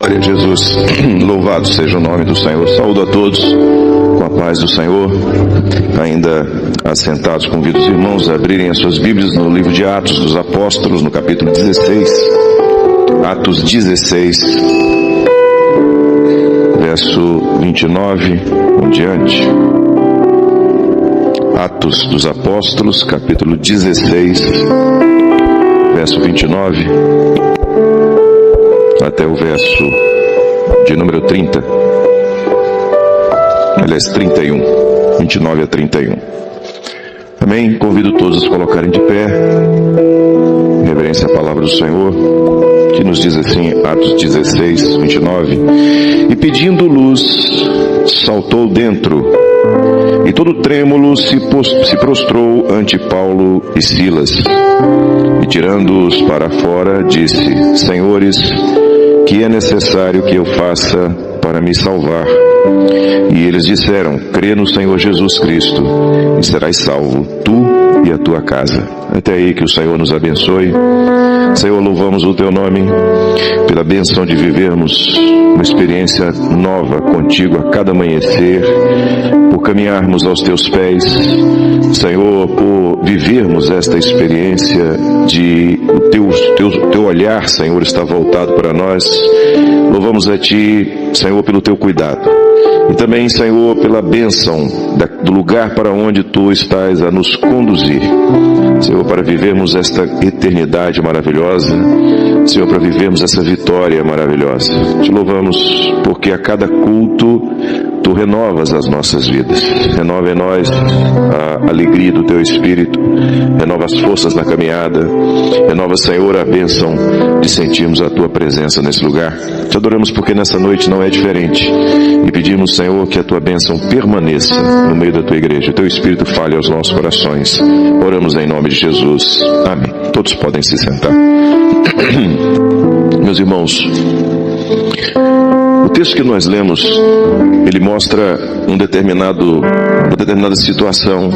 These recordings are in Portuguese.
Glória a Jesus, louvado seja o nome do Senhor. Saúdo a todos com a paz do Senhor. Ainda assentados, convido os irmãos a abrirem as suas Bíblias no livro de Atos dos Apóstolos, no capítulo 16. Atos 16, verso 29 em diante. Atos dos Apóstolos, capítulo 16, verso 29. Até o verso de número 30, aliás 31, 29 a 31. Também convido todos a se colocarem de pé, em reverência à palavra do Senhor, que nos diz assim, Atos 16, 29, e pedindo luz, saltou dentro, e todo trêmulo se prostrou ante Paulo e Silas, e tirando-os para fora, disse, Senhores, que é necessário que eu faça para me salvar? E eles disseram, crê no Senhor Jesus Cristo, e serás salvo, tu e a tua casa. Até aí, que o Senhor nos abençoe. Senhor, louvamos o teu nome pela bênção de vivermos uma experiência nova contigo a cada amanhecer, por caminharmos aos teus pés, Senhor, por vivermos esta experiência de o teu olhar, Senhor, está voltado para nós. Louvamos a ti, Senhor, pelo teu cuidado. E também, Senhor, pela bênção do lugar para onde tu estás a nos conduzir. Senhor, para vivermos esta eternidade maravilhosa. Senhor, para vivermos essa vitória maravilhosa. Te louvamos porque a cada culto tu renovas as nossas vidas. Renova em nós a alegria do teu Espírito. Renova as forças na caminhada. Renova, Senhor, a bênção de sentirmos a tua presença nesse lugar. Te adoramos porque nessa noite não é diferente. E pedimos, Senhor, que a tua bênção permaneça no meio da tua igreja. O teu Espírito fale aos nossos corações. Oramos em nome de Jesus. Amém. Todos podem se sentar. Meus irmãos, o texto que nós lemos, ele mostra uma determinada situação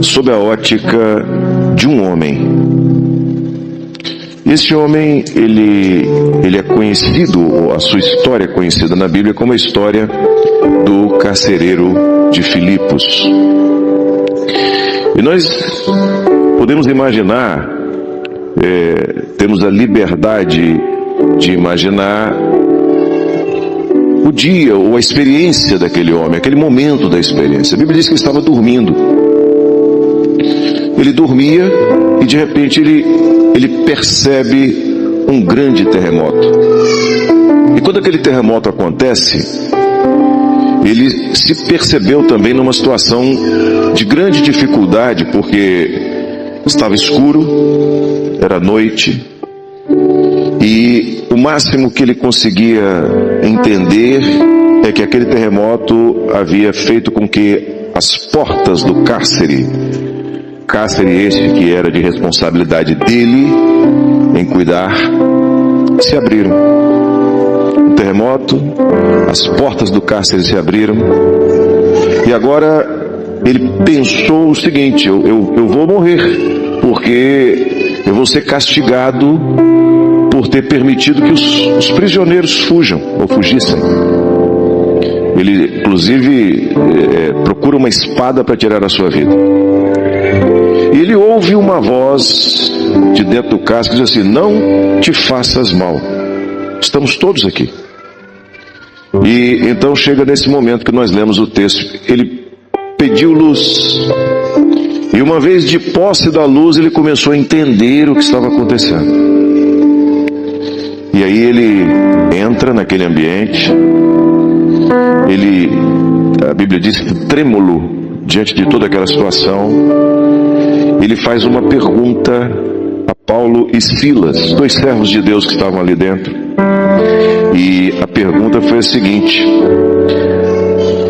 sob a ótica de um homem. Esse homem, ele é conhecido, ou a sua história é conhecida na Bíblia como a história do carcereiro de Filipos. E nós podemos imaginar, temos a liberdade de imaginar o dia ou a experiência daquele homem, aquele momento da experiência. A Bíblia diz que ele estava dormindo. Ele dormia e de repente ele percebe um grande terremoto. E quando aquele terremoto acontece, ele se percebeu também numa situação de grande dificuldade, porque estava escuro, era noite, e o máximo que ele conseguia entender é que aquele terremoto havia feito com que as portas do cárcere este que era de responsabilidade dele em cuidar, se abriram. O terremoto, as portas do cárcere se abriram, e agora ele pensou o seguinte, eu vou morrer, porque eu vou ser castigado por ter permitido que os prisioneiros fujam, ou fugissem. Ele, inclusive, procura uma espada para tirar a sua vida. E ele ouve uma voz de dentro do cárcere que diz assim, não te faças mal, estamos todos aqui. E então chega nesse momento que nós lemos o texto, ele pediu luz, e uma vez de posse da luz, ele começou a entender o que estava acontecendo. E aí ele entra naquele ambiente, a Bíblia diz trêmulo diante de toda aquela situação, ele faz uma pergunta a Paulo e Silas, dois servos de Deus que estavam ali dentro. E a pergunta foi a seguinte,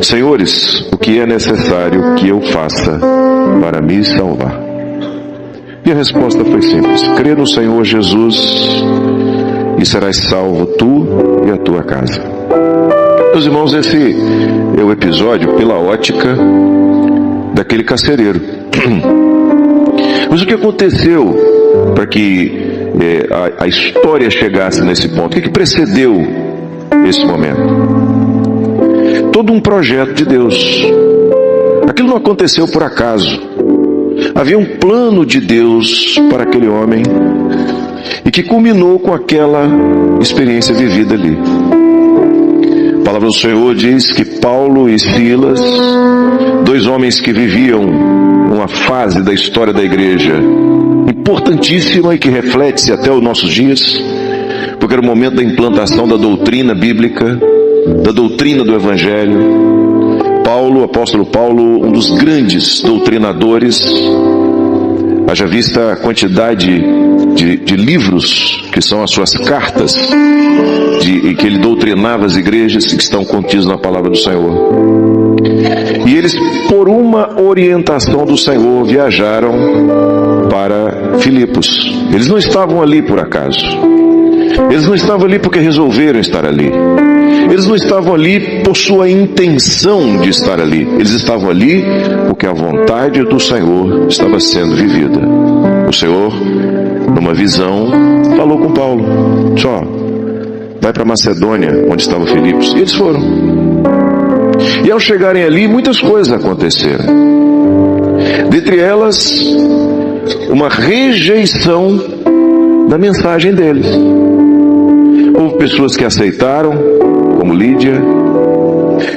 Senhores, o que é necessário que eu faça para me salvar? E a resposta foi simples, crê no Senhor Jesus e serás salvo tu e a tua casa. Meus irmãos, esse é o episódio pela ótica daquele carcereiro. Mas o que aconteceu para que a história chegasse nesse ponto? O que precedeu esse momento? Todo um projeto de Deus. Aquilo não aconteceu por acaso. Havia um plano de Deus para aquele homem e que culminou com aquela experiência vivida ali. A palavra do Senhor diz que Paulo e Silas, dois homens que viviam uma fase da história da igreja importantíssima e que reflete-se até os nossos dias, porque era o momento da implantação da doutrina bíblica, da doutrina do Evangelho. Paulo, o apóstolo Paulo, um dos grandes doutrinadores, haja vista a quantidade de livros que são as suas cartas, em que ele doutrinava as igrejas que estão contidos na palavra do Senhor. E eles, por uma orientação do Senhor, viajaram para Filipos. Eles não estavam ali por acaso. Eles não estavam ali porque resolveram estar ali. Eles não estavam ali por sua intenção de estar ali. Eles estavam ali porque a vontade do Senhor estava sendo vivida. O Senhor, numa visão, falou com Paulo: só, vai para Macedônia, onde estava Filipos. E eles foram. E ao chegarem ali, muitas coisas aconteceram. Dentre elas, uma rejeição da mensagem deles. Houve pessoas que aceitaram, como Lídia,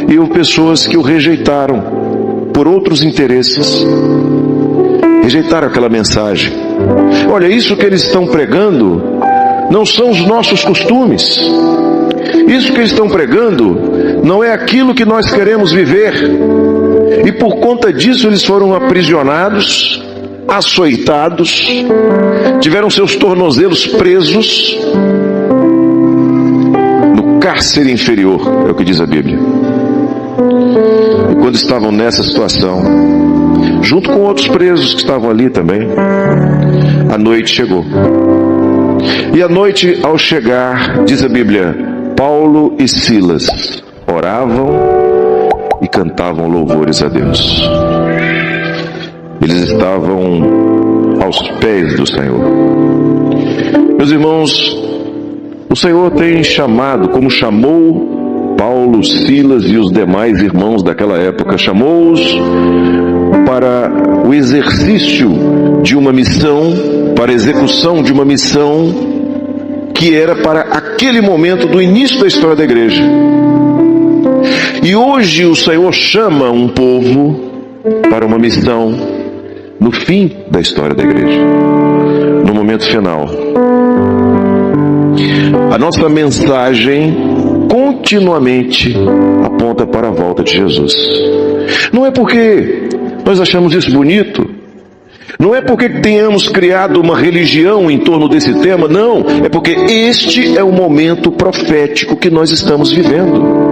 e houve pessoas que o rejeitaram por outros interesses. Rejeitaram aquela mensagem. Olha, isso que eles estão pregando não são os nossos costumes. Isso que eles estão pregando não é aquilo que nós queremos viver. E por conta disso eles foram aprisionados, açoitados, tiveram seus tornozelos presos no cárcere inferior, é o que diz a Bíblia. E quando estavam nessa situação, junto com outros presos que estavam ali também, a noite chegou. E a noite, ao chegar, diz a Bíblia, Paulo e Silas oravam e cantavam louvores a Deus. Eles estavam aos pés do Senhor. Meus irmãos, o Senhor tem chamado, como chamou Paulo, Silas e os demais irmãos daquela época, chamou-os para o exercício de uma missão, para a execução de uma missão que era para aquele momento do início da história da igreja. E hoje o Senhor chama um povo para uma missão no fim da história da igreja, no momento final. A nossa mensagem continuamente aponta para a volta de Jesus. Não é porque nós achamos isso bonito, não é porque tenhamos criado uma religião em torno desse tema, não, é porque este é o momento profético que nós estamos vivendo.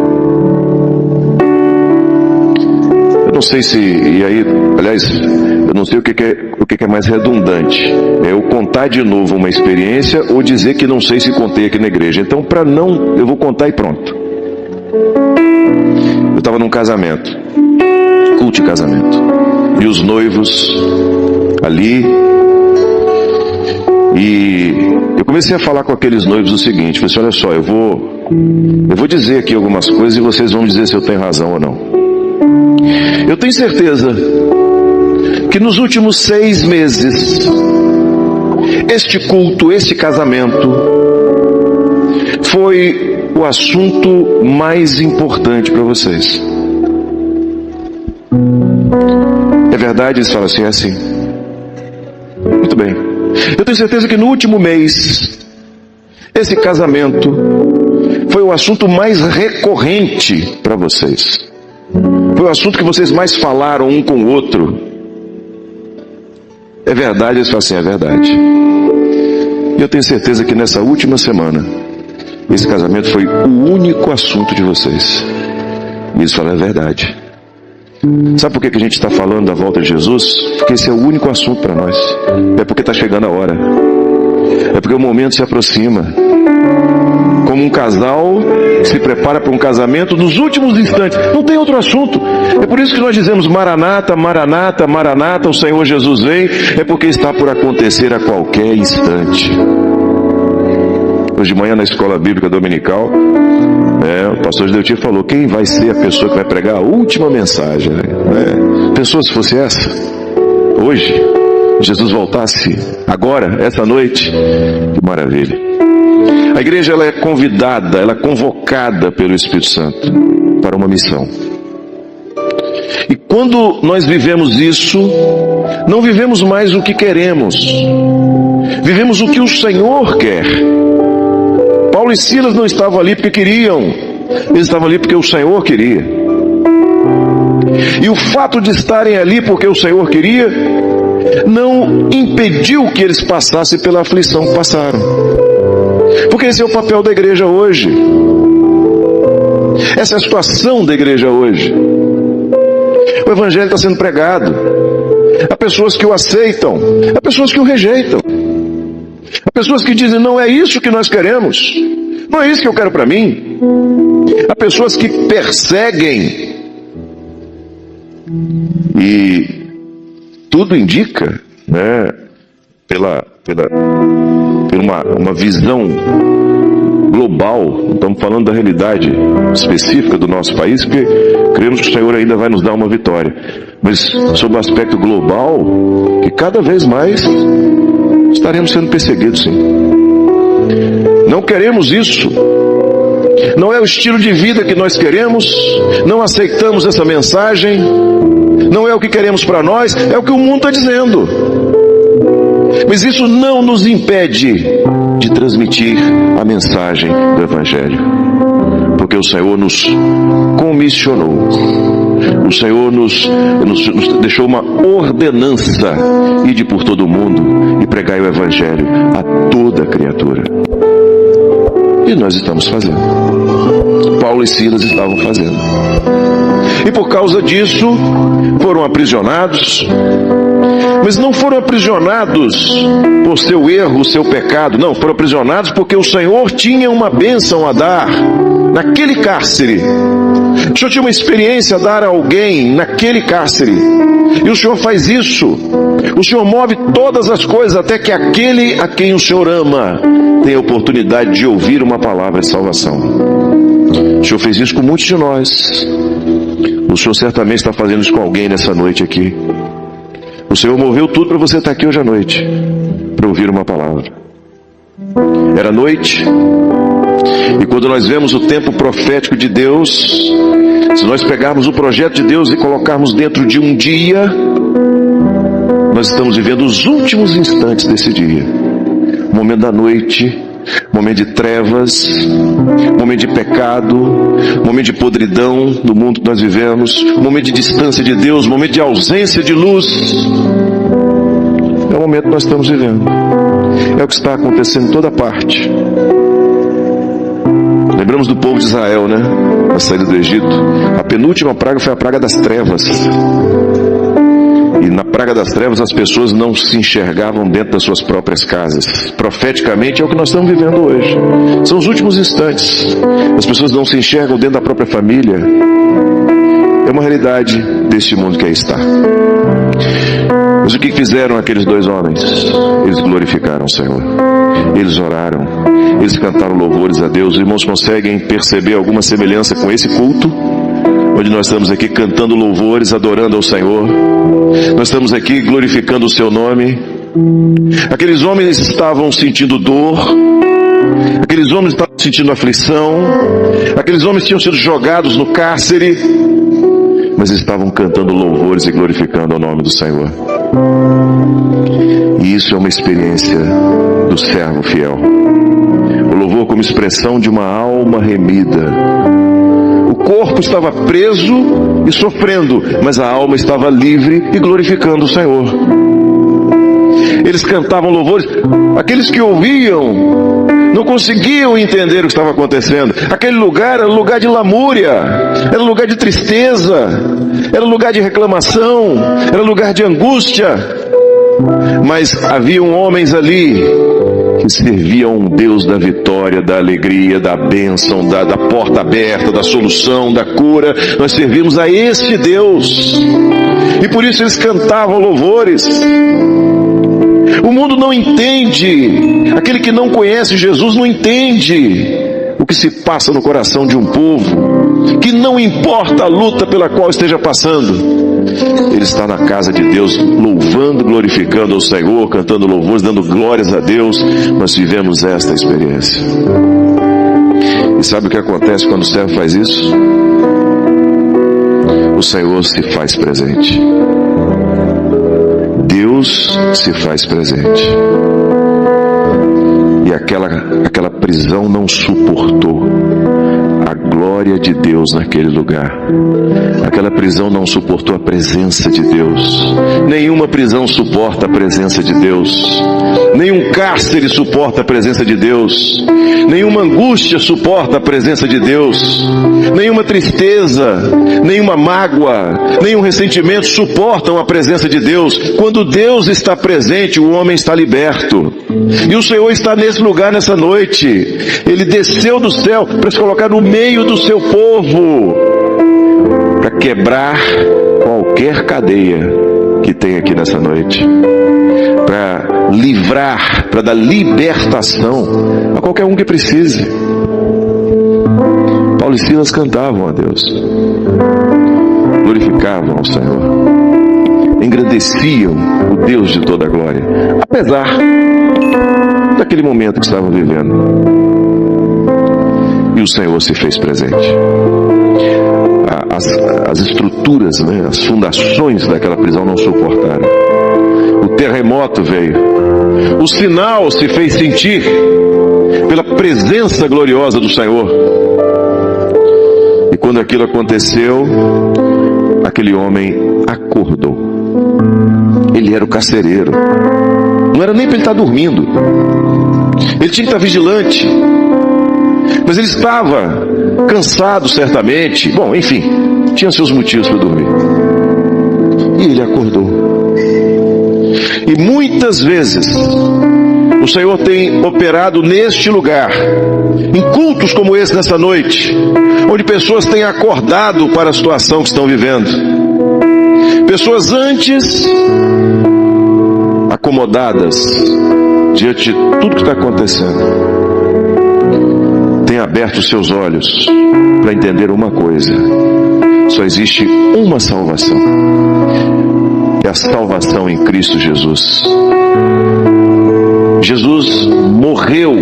Eu não sei se, e aí, aliás, eu não sei o que é mais redundante, é eu contar de novo uma experiência ou dizer que não sei se contei aqui na igreja. Então, para não, eu vou contar e pronto. Eu estava num casamento, culto de casamento, e os noivos ali, e eu comecei a falar com aqueles noivos o seguinte, falei assim, olha só, eu vou dizer aqui algumas coisas e vocês vão dizer se eu tenho razão ou não. Eu tenho certeza que nos últimos 6 meses, este culto, este casamento, foi o assunto mais importante para vocês. É verdade? Eles falam assim, é assim. Muito bem. Eu tenho certeza que no último mês, esse casamento foi o assunto mais recorrente para vocês. Foi o assunto que vocês mais falaram um com o outro. É verdade? Eles falam assim, é verdade. E eu tenho certeza que nessa última semana, esse casamento foi o único assunto de vocês. E eles falam, é verdade. Sabe por que a gente está falando da volta de Jesus? Porque esse é o único assunto para nós. É porque está chegando a hora. É porque o momento se aproxima. Como um casal que se prepara para um casamento nos últimos instantes. Não tem outro assunto. É por isso que nós dizemos Maranata, Maranata, Maranata, o Senhor Jesus vem. É porque está por acontecer a qualquer instante. Hoje de manhã na escola bíblica dominical, o pastor Gileutir falou: quem vai ser a pessoa que vai pregar a última mensagem? Pensou se fosse essa? Hoje, Jesus voltasse agora, essa noite? Que maravilha! A igreja, ela é convidada, ela é convocada pelo Espírito Santo para uma missão. E quando nós vivemos isso, não vivemos mais o que queremos, vivemos o que o Senhor quer. Paulo e Silas não estavam ali porque queriam, eles estavam ali porque o Senhor queria. E o fato de estarem ali porque o Senhor queria, não impediu que eles passassem pela aflição que passaram. Porque esse é o papel da igreja hoje. Essa é a situação da igreja hoje. O Evangelho está sendo pregado. Há pessoas que o aceitam, há pessoas que o rejeitam. Há pessoas que dizem: não é isso que nós queremos, não é isso que eu quero para mim. Há pessoas que perseguem. E tudo indica, pela uma visão global, não estamos falando da realidade específica do nosso país, porque cremos que o Senhor ainda vai nos dar uma vitória, mas sob o aspecto global, que cada vez mais estaremos sendo perseguidos, sim. Não queremos isso, não é o estilo de vida que nós queremos, não aceitamos essa mensagem, não é o que queremos para nós, é o que o mundo está dizendo. Mas isso não nos impede de transmitir a mensagem do Evangelho, porque o Senhor nos comissionou, o Senhor nos deixou uma ordenança: ide por todo o mundo e pregai o Evangelho a toda criatura. E nós estamos fazendo. Paulo e Silas estavam fazendo. E por causa disso, foram aprisionados. Mas não foram aprisionados por seu erro, seu pecado. Não, foram aprisionados porque o Senhor tinha uma bênção a dar naquele cárcere. O Senhor tinha uma experiência a dar a alguém naquele cárcere. E o Senhor faz isso. O Senhor move todas as coisas até que aquele a quem o Senhor ama tenha a oportunidade de ouvir uma palavra de salvação. O Senhor fez isso com muitos de nós. O Senhor certamente está fazendo isso com alguém nessa noite aqui. O Senhor moveu tudo para você estar aqui hoje à noite, para ouvir uma palavra. Era noite, e quando nós vemos o tempo profético de Deus, se nós pegarmos o projeto de Deus e colocarmos dentro de um dia, nós estamos vivendo os últimos instantes desse dia. O momento da noite, momento de trevas, momento de pecado, momento de podridão do mundo que nós vivemos, momento de distância de Deus, momento de ausência de luz. É o momento que nós estamos vivendo. É o que está acontecendo em toda parte. Lembramos do povo de Israel, na saída do Egito. A penúltima praga foi a praga das trevas. E na praga das trevas as pessoas não se enxergavam dentro das suas próprias casas. Profeticamente é o que nós estamos vivendo hoje. São os últimos instantes. As pessoas não se enxergam dentro da própria família. É uma realidade deste mundo que aí está. Mas o que fizeram aqueles dois homens? Eles glorificaram o Senhor. Eles oraram. Eles cantaram louvores a Deus. Os irmãos conseguem perceber alguma semelhança com esse culto? Onde nós estamos aqui cantando louvores, adorando ao Senhor. Nós estamos aqui glorificando o seu nome. Aqueles homens estavam sentindo dor. Aqueles homens estavam sentindo aflição. Aqueles homens tinham sido jogados no cárcere. Mas estavam cantando louvores e glorificando o nome do Senhor. E isso é uma experiência do servo fiel. O louvor como expressão de uma alma remida. O corpo estava preso e sofrendo, mas a alma estava livre e glorificando o Senhor. Eles cantavam louvores. Aqueles que ouviam não conseguiam entender o que estava acontecendo. Aquele lugar era lugar de lamúria, era lugar de tristeza, era lugar de reclamação, era lugar de angústia. Mas haviam homens ali que serviam um Deus da vitória, da alegria, da bênção, da porta aberta, da solução, da cura. Nós servimos a este Deus. E por isso eles cantavam louvores. O mundo não entende. Aquele que não conhece Jesus não entende o que se passa no coração de um povo, que não importa a luta pela qual esteja passando, ele está na casa de Deus, louvando, glorificando ao Senhor, cantando louvores, dando glórias a Deus. Nós vivemos esta experiência. E sabe o que acontece quando o servo faz isso? O Senhor se faz presente. Deus se faz presente. E aquela prisão não suportou a glória de Deus naquele lugar. Aquela prisão não suportou a presença de Deus. Nenhuma prisão suporta a presença de Deus. Nenhum cárcere suporta a presença de Deus. Nenhuma angústia suporta a presença de Deus. Nenhuma tristeza, nenhuma mágoa, nenhum ressentimento suportam a presença de Deus. Quando Deus está presente, o homem está liberto. E o Senhor está nesse lugar nessa noite. Ele desceu do céu para se colocar no meio do seu povo, para quebrar qualquer cadeia que tem aqui nessa noite, para livrar, para dar libertação a qualquer um que precise. Paulo e Silas cantavam a Deus, glorificavam ao Senhor, engrandeciam o Deus de toda a glória, apesar daquele momento que estavam vivendo. E o Senhor se fez presente. As estruturas, as fundações daquela prisão não suportaram. O terremoto veio. O sinal se fez sentir pela presença gloriosa do Senhor. E quando aquilo aconteceu, aquele homem acordou. Ele era o carcereiro. Não era nem para ele estar dormindo. Ele tinha que estar vigilante. Mas ele estava cansado, certamente. Bom, enfim, tinha seus motivos para dormir. E ele acordou. E muitas vezes o Senhor tem operado neste lugar, em cultos como esse nessa noite, onde pessoas têm acordado para a situação que estão vivendo. Pessoas antes acomodadas diante de tudo que está acontecendo, têm aberto os seus olhos para entender uma coisa: só existe uma salvação, é a salvação em Cristo Jesus. Jesus morreu,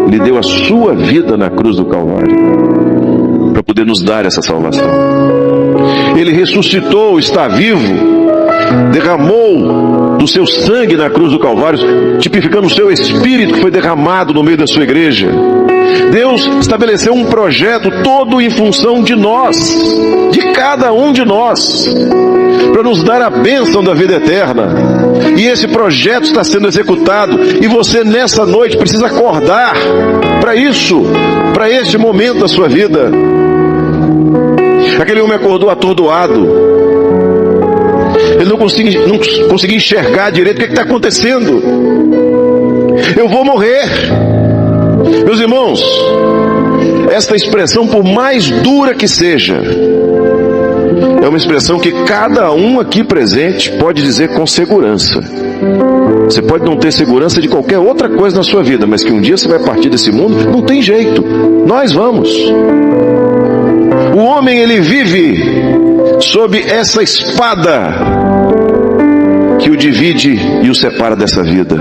Ele deu a sua vida na cruz do Calvário para poder nos dar essa salvação. Ele ressuscitou, está vivo, derramou do seu sangue na cruz do Calvário, tipificando o seu Espírito que foi derramado no meio da sua igreja. Deus estabeleceu um projeto todo em função de nós, de cada um de nós, para nos dar a bênção da vida eterna. E esse projeto está sendo executado, e você nessa noite precisa acordar para isso, para este momento da sua vida. Aquele homem acordou atordoado. Ele não conseguia enxergar direito o que está acontecendo. Eu vou morrer. Meus irmãos, esta expressão, por mais dura que seja, é uma expressão que cada um aqui presente pode dizer com segurança. Você pode não ter segurança de qualquer outra coisa na sua vida, mas que um dia você vai partir desse mundo, não tem jeito, nós vamos. O homem, ele vive sob essa espada que o divide e o separa dessa vida.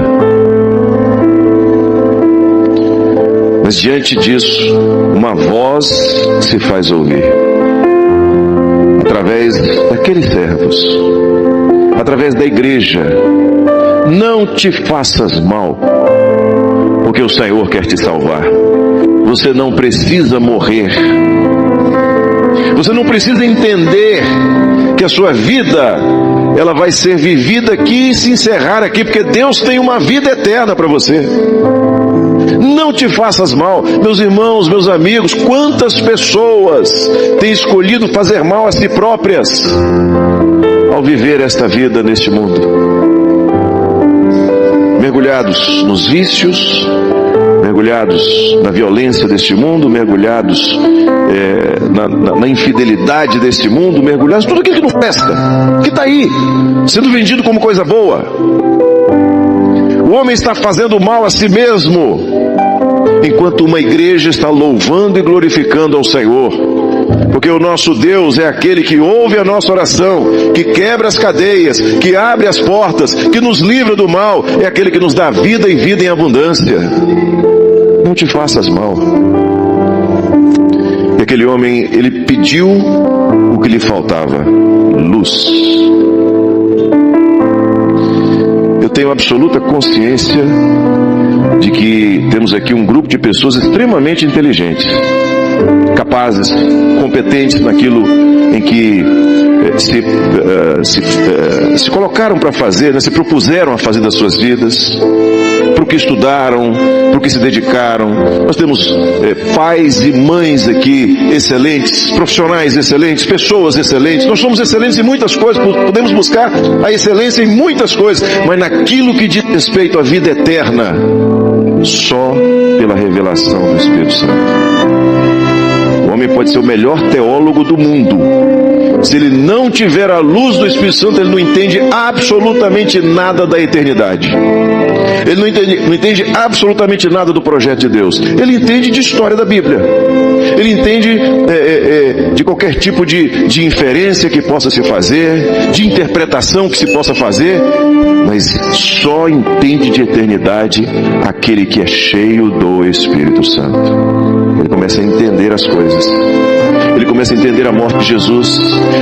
Mas diante disso, uma voz se faz ouvir, através daqueles servos, através da igreja: não te faças mal, porque o Senhor quer te salvar. Você não precisa morrer. Você não precisa entender que a sua vida, ela vai ser vivida aqui e se encerrar aqui, porque Deus tem uma vida eterna para você. Não te faças mal. Meus irmãos, meus amigos, quantas pessoas têm escolhido fazer mal a si próprias ao viver esta vida neste mundo, mergulhados nos vícios, mergulhados na violência deste mundo, mergulhados na infidelidade deste mundo, mergulhados em tudo aquilo que não presta, que está aí, sendo vendido como coisa boa. homem está fazendo mal a si mesmo, enquanto uma igreja está louvando e glorificando ao Senhor. Porque o nosso Deus é aquele que ouve a nossa oração, que quebra as cadeias, que abre as portas, que nos livra do mal, é aquele que nos dá vida e vida em abundância. Não te faças mal. E aquele homem, ele pediu o que lhe faltava: luz. Eu tenho absoluta consciência de que temos aqui um grupo de pessoas extremamente inteligentes, capazes, competentes naquilo em que se colocaram para fazer, né? Se propuseram a fazer das suas vidas, para o que estudaram, para o que se dedicaram. Nós temos pais e mães aqui excelentes, profissionais excelentes, pessoas excelentes. Nós somos excelentes em muitas coisas, podemos buscar a excelência em muitas coisas, mas naquilo que diz respeito à vida eterna, só pela revelação do Espírito Santo. O homem pode ser o melhor teólogo do mundo, se ele não tiver a luz do Espírito Santo, ele não entende absolutamente nada da eternidade. Ele não entende absolutamente nada do projeto de Deus. Ele entende de história da Bíblia. Ele entende de qualquer tipo de inferência que possa se fazer, de interpretação que se possa fazer, mas só entende de eternidade aquele que é cheio do Espírito Santo. Ele começa a entender as coisas. Ele começa a entender a morte de Jesus,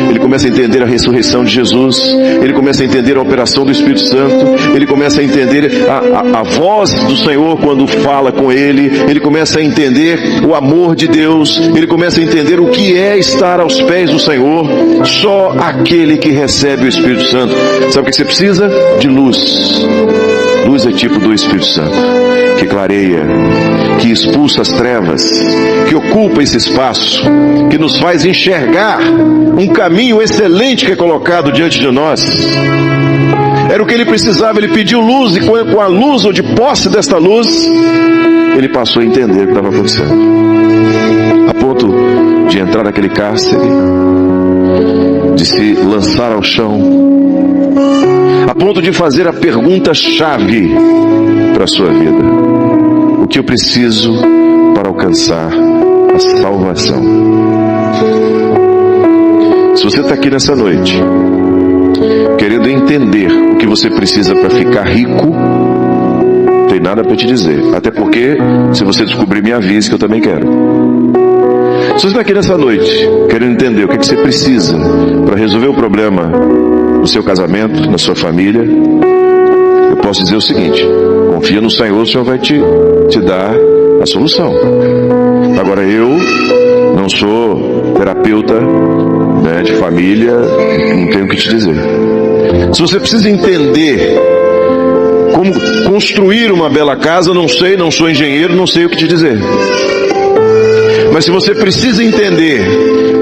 ele começa a entender a ressurreição de Jesus, ele começa a entender a operação do Espírito Santo, ele começa a entender a voz do Senhor quando fala com ele começa a entender o amor de Deus, ele começa a entender o que é estar aos pés do Senhor. Só aquele que recebe o Espírito Santo. Sabe o que você precisa? De luz. Luz é tipo do Espírito Santo, que clareia, que expulsa as trevas, que ocupa esse espaço, que nos faz enxergar um caminho excelente que é colocado diante de nós. Era o que ele precisava. Ele pediu luz, e com a luz, ou de posse desta luz, ele passou a entender o que estava acontecendo, a ponto de entrar naquele cárcere, de se lançar ao chão, a ponto de fazer a pergunta-chave para a sua vida: o que eu preciso para alcançar a salvação? Se você está aqui nessa noite querendo entender o que você precisa para ficar rico, não tem nada para te dizer. Até porque, se você descobrir, me avise, que eu também quero. Se você está aqui nessa noite querendo entender o que você precisa para resolver o problema no seu casamento, na sua família, eu posso dizer o seguinte: confia no Senhor, o Senhor vai te dar a solução. Agora, eu não sou terapeuta, né, de família, não tenho o que te dizer. Se você precisa entender como construir uma bela casa, não sei, não sou engenheiro, não sei o que te dizer. Mas se você precisa entender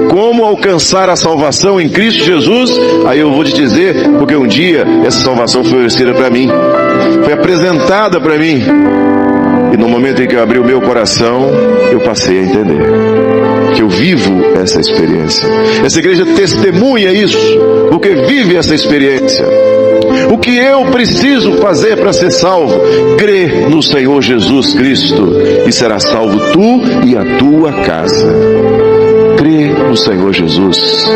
como alcançar a salvação em Cristo Jesus, aí eu vou te dizer, porque um dia essa salvação foi oferecida para mim, foi apresentada para mim, e no momento em que eu abri o meu coração, eu passei a entender que eu vivo essa experiência. Essa igreja testemunha isso, porque vive essa experiência. O que eu preciso fazer para ser salvo? Crer no Senhor Jesus Cristo, e serás salvo tu e a tua casa. Crê no Senhor Jesus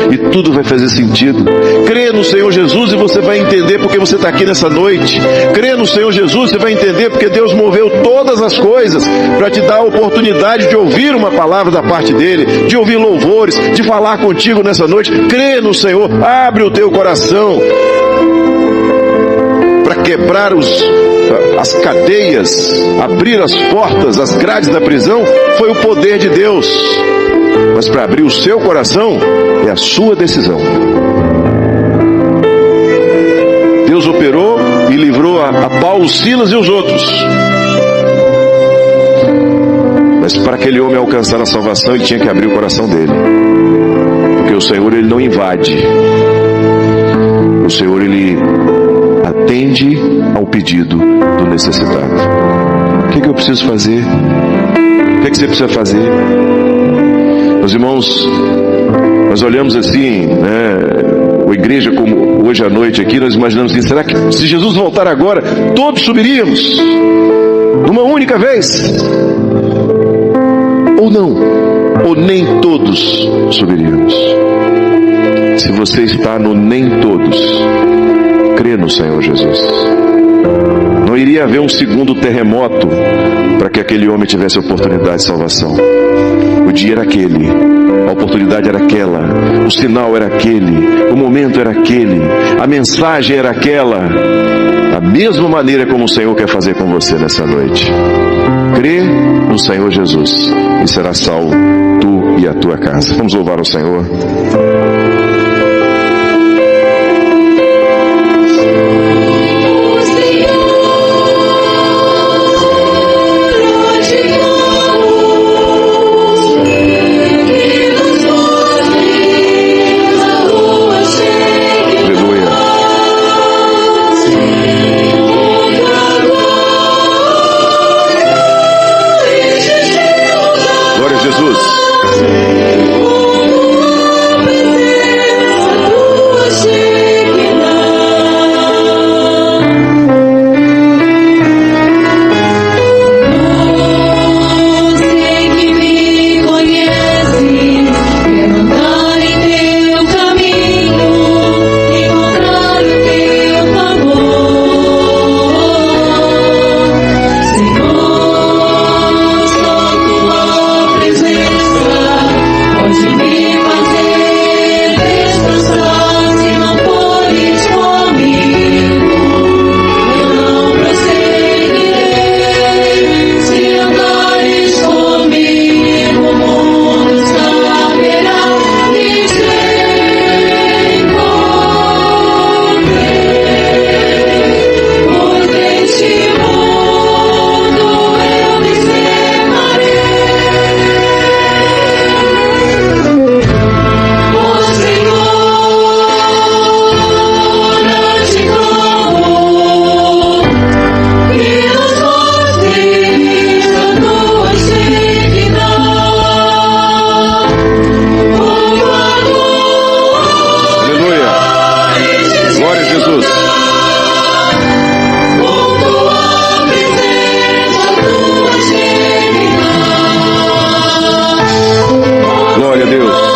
e tudo vai fazer sentido. Crê no Senhor Jesus e você vai entender porque você está aqui nessa noite. Crê no Senhor Jesus e você vai entender porque Deus moveu todas as coisas para te dar a oportunidade de ouvir uma palavra da parte dEle, de ouvir louvores, de falar contigo nessa noite. Crê no Senhor, abre o teu coração para quebrar as cadeias, abrir as portas, as grades da prisão. Foi o poder de Deus. Mas para abrir o seu coração é a sua decisão. Deus operou e livrou a Paulo, Silas e os outros. Mas para aquele homem alcançar a salvação, ele tinha que abrir o coração dele. Porque o Senhor, ele não invade. O Senhor, ele atende ao pedido do necessitado. O que eu preciso fazer? O que você precisa fazer? Meus irmãos, nós olhamos assim, né, a igreja como hoje à noite aqui, nós imaginamos assim, será que se Jesus voltar agora, todos subiríamos? Numa única vez? Ou não? Ou nem todos subiríamos? Se você está no nem todos, crê no Senhor Jesus. Não iria haver um segundo terremoto para que aquele homem tivesse a oportunidade de salvação. O dia era aquele, a oportunidade era aquela, o sinal era aquele, o momento era aquele, a mensagem era aquela. Da mesma maneira como o Senhor quer fazer com você nessa noite. Crê no Senhor Jesus e será salvo tu e a tua casa. Vamos louvar o Senhor. Glória a Jesus. Glória a Deus.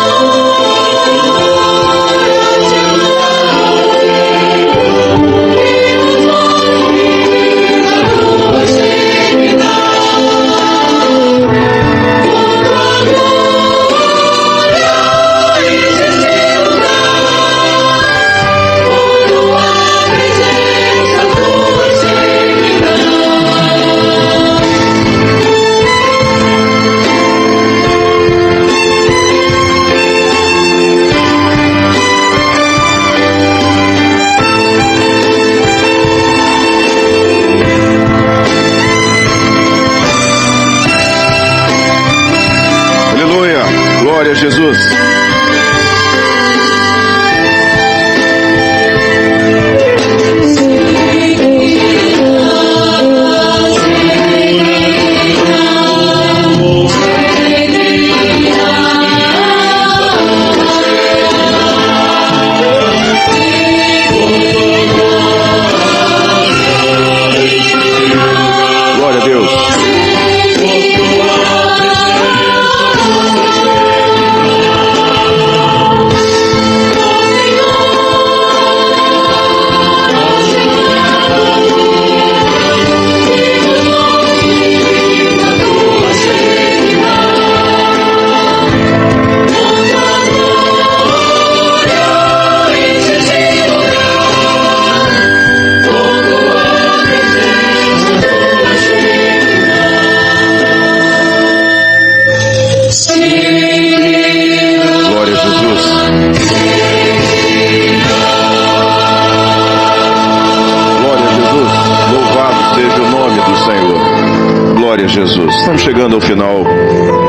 Jesus. Estamos chegando ao final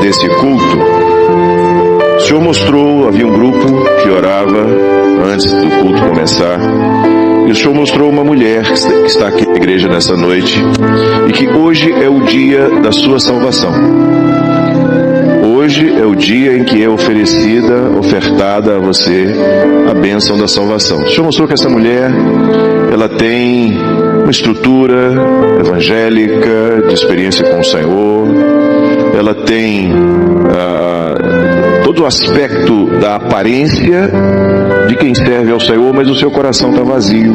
desse culto. O Senhor mostrou, havia um grupo que orava antes do culto começar, e o Senhor mostrou uma mulher que está aqui na igreja nessa noite, e que hoje é o dia da sua salvação. Hoje hoje é o dia em que é ofertada a você a bênção da salvação. O Senhor mostrou que essa mulher, ela tem uma estrutura evangélica, de experiência com o Senhor, ela tem todo o aspecto da aparência de quem serve ao Senhor, mas o seu coração está vazio.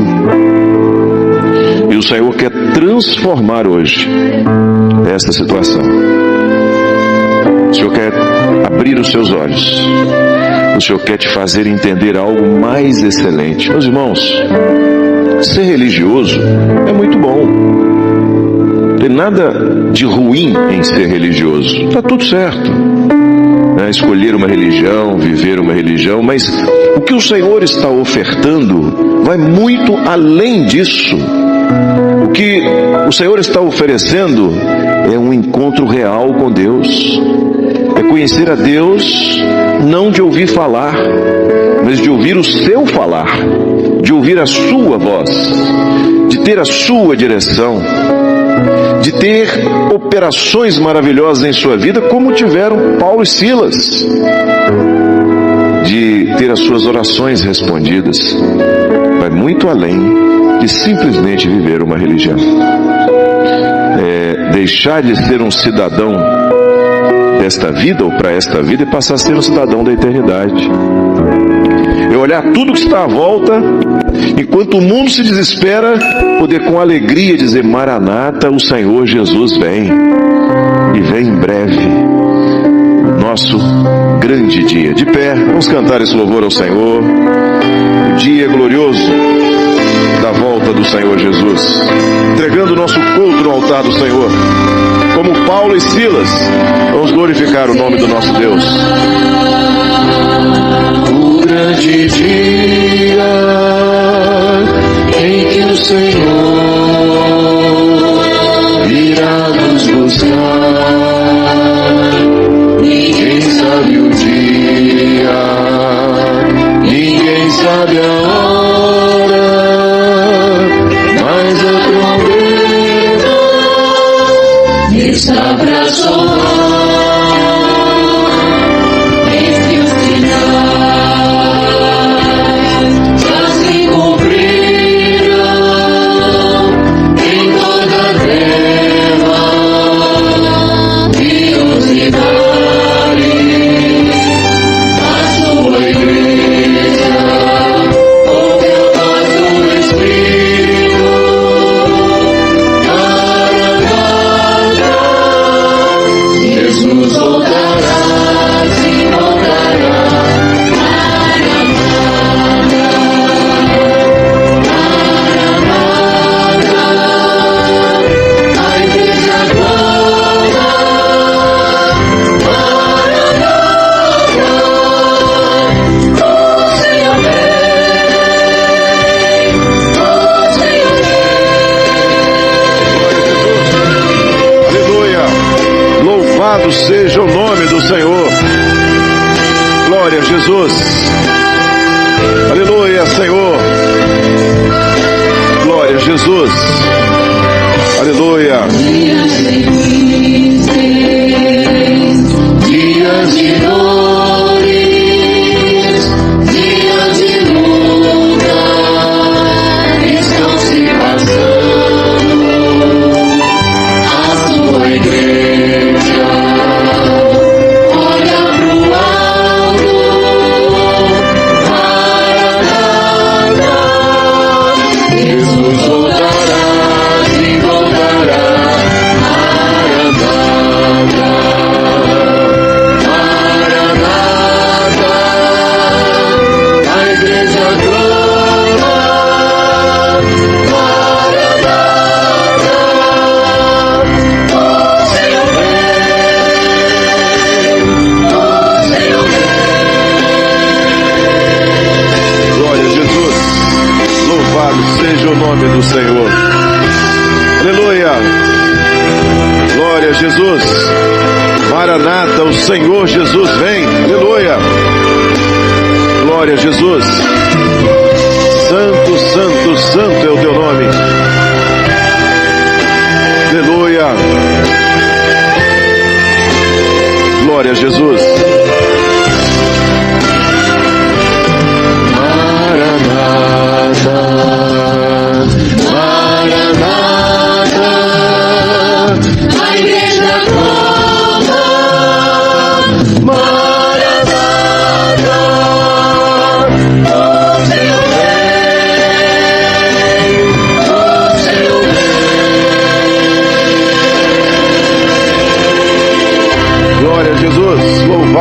E o Senhor quer transformar hoje esta situação. O Senhor quer abrir os seus olhos. O Senhor quer te fazer entender algo mais excelente. Meus irmãos, ser religioso é muito bom. Não tem nada de ruim em ser religioso. Está tudo certo. Escolher uma religião, viver uma religião, mas o que o Senhor está ofertando vai muito além disso. O que o Senhor está oferecendo é um encontro real com Deus. É conhecer a Deus, não de ouvir falar, mas de ouvir o seu falar, de ouvir a sua voz, de ter a sua direção, de ter operações maravilhosas em sua vida, como tiveram Paulo e Silas, de ter as suas orações respondidas. Vai muito além de simplesmente viver uma religião. Deixar de ser um cidadão desta vida ou para esta vida e passar a ser um cidadão da eternidade. É olhar tudo que está à volta, enquanto o mundo se desespera, poder com alegria dizer: Maranata, o Senhor Jesus vem, e vem em breve. Nosso grande dia. De pé, vamos cantar esse louvor ao Senhor. O dia glorioso da volta do Senhor Jesus, entregando o nosso culto no altar do Senhor. Como Paulo e Silas, vamos glorificar o nome do nosso Deus. O grande dia em que o Senhor virá nos buscar. Ninguém sabe o dia, ninguém sabe a hora, mas a trombeta está pra soar. Eis que os sinais já se cumprirão em toda a terra e os sinais da sua igreja, ouve a voz do Espírito. Jesus voltará, se voltará. A igreja glória, o Senhor vem, o Senhor vem. Aleluia! Louvado seja o nome do Senhor. Glória a Jesus. Aleluia, Senhor. Glória a Jesus. Aleluia. Dias difíceis, dias de dores, dias de luta estão se passando. A sua igreja olha pro alto, Maranata, Jesus voltará, se voltará. Maranata, Maranata, a igreja glória, Maranata, o Senhor vem, o Senhor vem. Glória a Jesus. Louvado seja o nome do Senhor. Aleluia. Glória a Jesus. Maranata, o Senhor Jesus vem. Aleluia. Glória a Jesus. Santo, santo, santo é o teu nome. Aleluia. Glória a Jesus.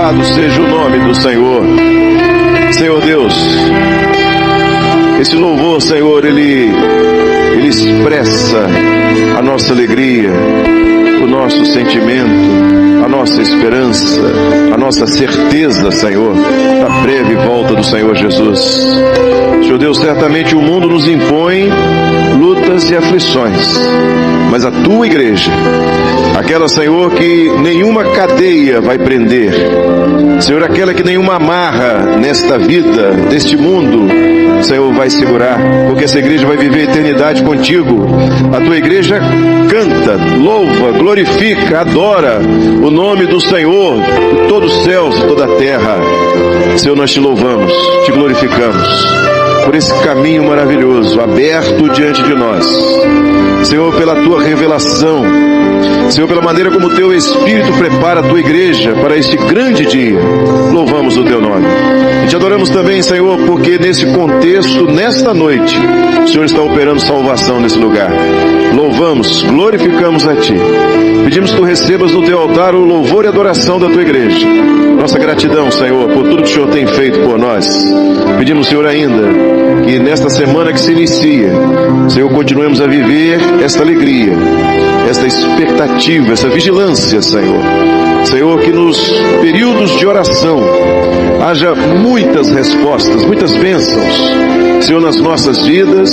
louvado seja o nome do Senhor. Senhor Deus, esse louvor, Senhor, ele expressa a nossa alegria, o nosso sentimento, a nossa esperança, a nossa certeza, Senhor, da breve volta do Senhor Jesus. Senhor Deus, certamente o mundo nos impõe lutas e aflições, mas a tua igreja, aquela, Senhor, que nenhuma cadeia vai prender, Senhor, aquela que nenhuma amarra nesta vida, deste mundo, Senhor, vai segurar, porque essa igreja vai viver a eternidade contigo. A tua igreja canta, louva, glorifica, adora o nome do Senhor, de todos os céus e toda a terra. Senhor, nós te louvamos, te glorificamos por esse caminho maravilhoso, aberto diante de nós. Senhor, pela tua revelação, Senhor, pela maneira como o teu Espírito prepara a tua igreja para este grande dia, louvamos o teu nome. E te adoramos também, Senhor, porque nesse contexto, nesta noite, o Senhor está operando salvação nesse lugar. Louvamos, glorificamos a ti. Pedimos que tu recebas no teu altar o louvor e adoração da tua igreja. Nossa gratidão, Senhor, por tudo que o Senhor tem feito por nós. Pedimos, Senhor, ainda que nesta semana que se inicia, Senhor, continuemos a viver esta alegria, esta expectativa, essa vigilância, Senhor. Senhor, que nos períodos de oração haja muitas respostas, muitas bênçãos, Senhor, nas nossas vidas,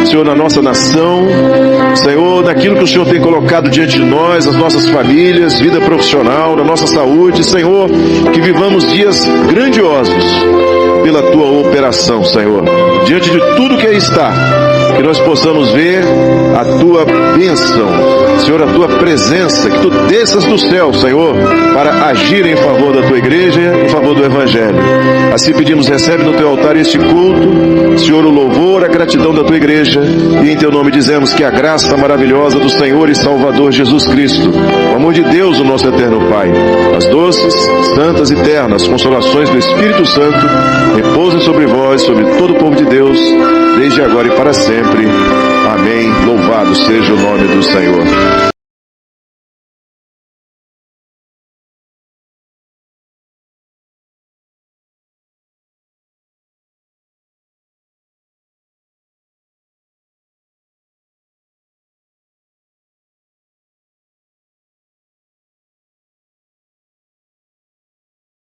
Senhor, na nossa nação, Senhor, naquilo que o Senhor tem colocado diante de nós, as nossas famílias, vida profissional, na nossa saúde, Senhor, que vivamos dias grandiosos pela tua operação, Senhor, diante de tudo que aí está, que nós possamos ver a tua bênção, Senhor, a tua presença, que tu desças do céu, Senhor, para agir em favor da tua igreja, em favor do Evangelho. Assim pedimos, recebe no teu altar este culto, Senhor, o louvor, a gratidão da tua igreja, e em teu nome dizemos que a graça maravilhosa do Senhor e Salvador Jesus Cristo, o amor de Deus, o nosso eterno Pai, as doces, santas e ternas consolações do Espírito Santo, repousem sobre vós, sobre todo o povo de Deus, desde agora e para sempre. Amém. Louvado seja o nome do Senhor.